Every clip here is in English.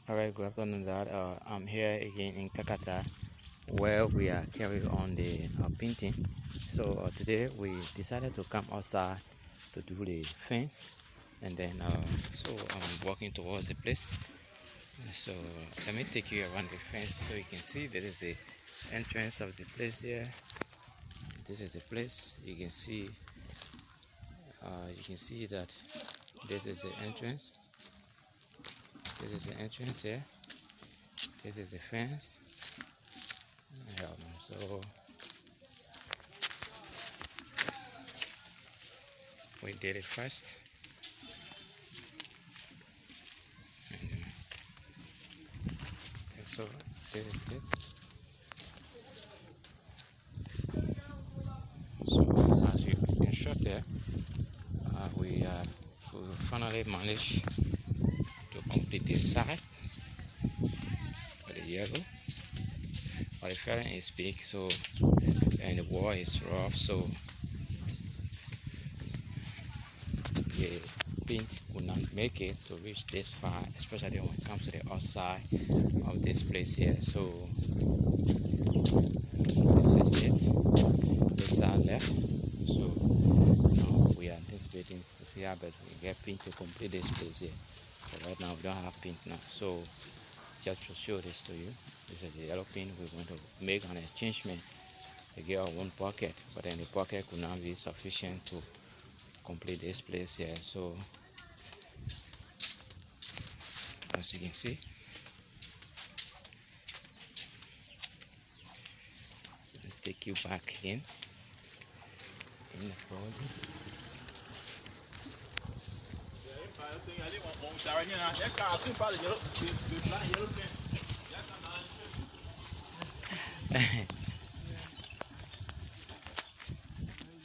Alright, good afternoon, Dad. I'm here again in Kakata where we are carrying on the painting. So today we decided to come outside to do the fence, and then so I'm walking towards the place. So let me take you around the fence so you can see there is the entrance of the place here. This is the place. You can see that this is the entrance. This is the entrance here. This is the fence. So we did it first. And so this is it. So as you can shot there, we finally managed to complete this side with the yellow. But the fairing is big, so and the wall is rough, so the paint could not make it to reach this far, especially when it comes to the outside of this place here. So this is it. This side left. So now we are anticipating to see how bad we get paint to complete this place here. But right now we don't have paint now. So just to show this to you, this is the yellow paint we're going to make an arrangement to get our one pocket, but then the pocket could not be sufficient to complete this place here. So as you can see, so I'll take you back in the project.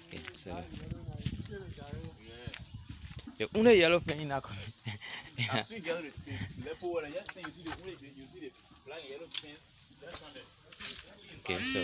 Okay, so the only yellow pen in our I see yellow leopard water. Yes, you see the black and yellow pen. That's on it. Okay, so